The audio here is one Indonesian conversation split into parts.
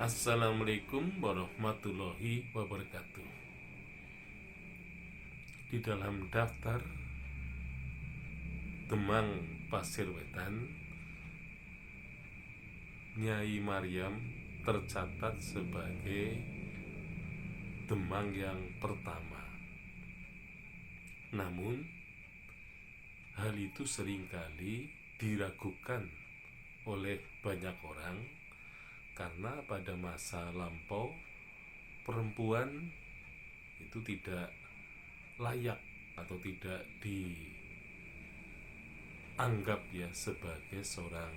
Assalamualaikum warahmatullahi wabarakatuh. Di dalam daftar Demang Pasir Wetan, Nyai Maryam tercatat sebagai Demang yang pertama. Namun, hal itu seringkali diragukan oleh banyak orang karena pada masa lampau perempuan itu tidak layak atau tidak dianggap ya sebagai seorang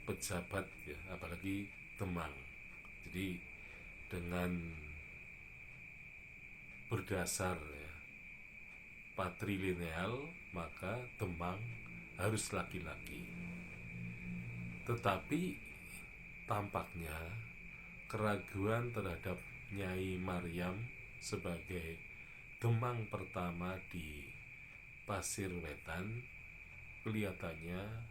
pejabat ya, apalagi Demang. Jadi dengan berdasar ya, patrilineal, maka Demang harus laki-laki. Tetapi tampaknya keraguan terhadap Nyai Maryam sebagai Demang pertama di Pasir Wetan kelihatannya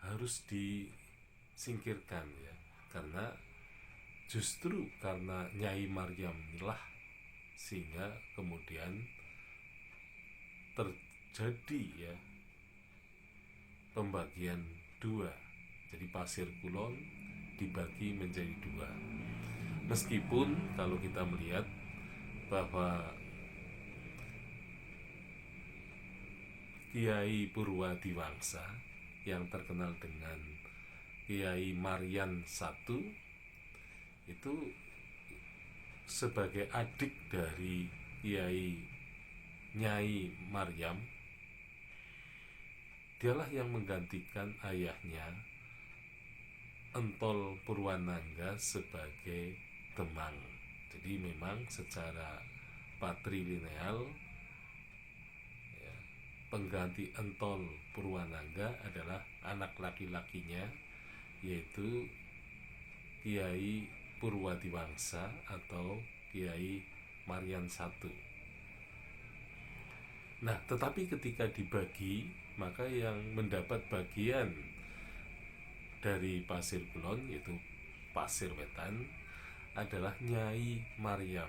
harus disingkirkan ya, karena justru karena Nyai Maryam inilah sehingga kemudian terjadi ya pembagian dua. Jadi Pasir Kulon dibagi menjadi dua. Meskipun kalau kita melihat bahwa Kiai Purwadiwangsa yang terkenal dengan Kiai Maryan I itu sebagai adik dari Kiai Nyai Maryam, dialah yang menggantikan ayahnya Entol Purwanangga sebagai Demang. Jadi memang secara patrilineal ya, pengganti Entol Purwanangga adalah anak laki-lakinya, yaitu Kiai Purwadiwangsa atau Kiai Maryan I. Nah, tetapi ketika dibagi, maka yang mendapat bagian dari Pasir Kulon, yaitu Pasir Wetan, adalah Nyai Maryam.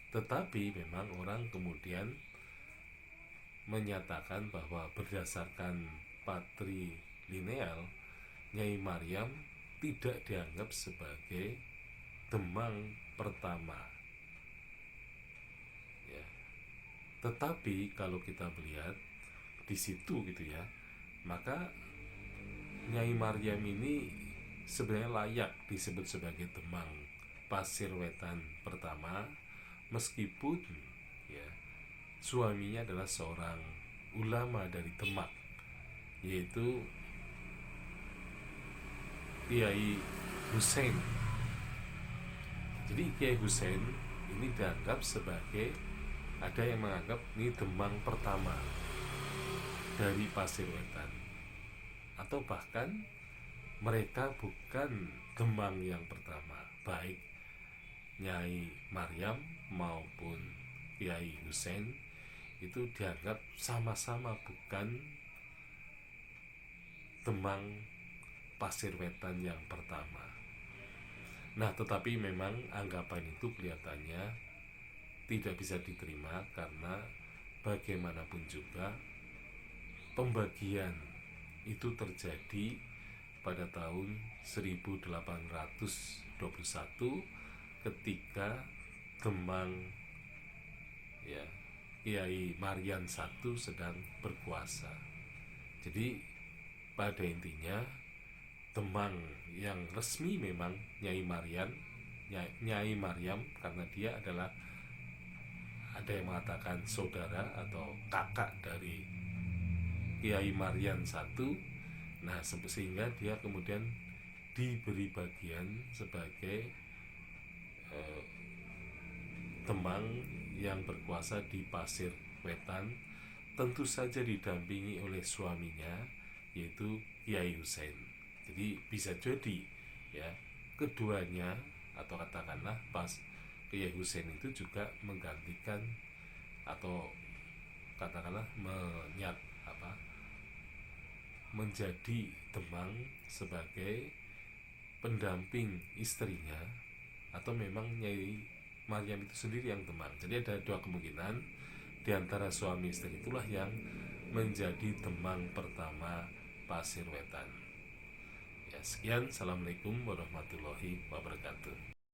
Tetapi memang orang kemudian menyatakan bahwa berdasarkan patrilineal, Nyai Maryam tidak dianggap sebagai Demang pertama ya. Tetapi kalau kita melihat di situ gitu ya, maka Nyai Maryam ini sebenarnya layak disebut sebagai Demang Pasir Wetan pertama, meskipun ya suaminya adalah seorang ulama dari Demak, yaitu Kiai Hussein. Jadi Kiai Hussein ini dianggap sebagai, ada yang menganggap ini Demang pertama dari Pasir Wetan, atau bahkan mereka bukan Demang yang pertama, baik Nyai Maryam maupun Kiai Hussein itu dianggap sama-sama bukan Demang Pasir Wetan yang pertama. Nah, tetapi memang anggapan itu kelihatannya tidak bisa diterima karena bagaimanapun juga pembagian itu terjadi pada tahun 1821 ketika Demang ya Kiai Maryan I sedang berkuasa. Jadi pada intinya Demang yang resmi memang Nyai Maryam, karena dia adalah, ada yang mengatakan saudara atau kakak dari Kiai Maryan I. Nah, sehingga dia kemudian diberi bagian sebagai Demang yang berkuasa di Pasir Wetan, tentu saja didampingi oleh suaminya, yaitu Kiai Hussein. Jadi bisa jadi ya keduanya, atau katakanlah pas Kiai Hussein itu juga menggantikan atau katakanlah menjadi Demang sebagai pendamping istrinya atau memang Nyai Marian itu sendiri yang demam. Jadi ada dua kemungkinan, di antara suami istri itulah yang menjadi demang pertama Pasir Wetan. Ya, sekian. Assalamualaikum warahmatullahi wabarakatuh.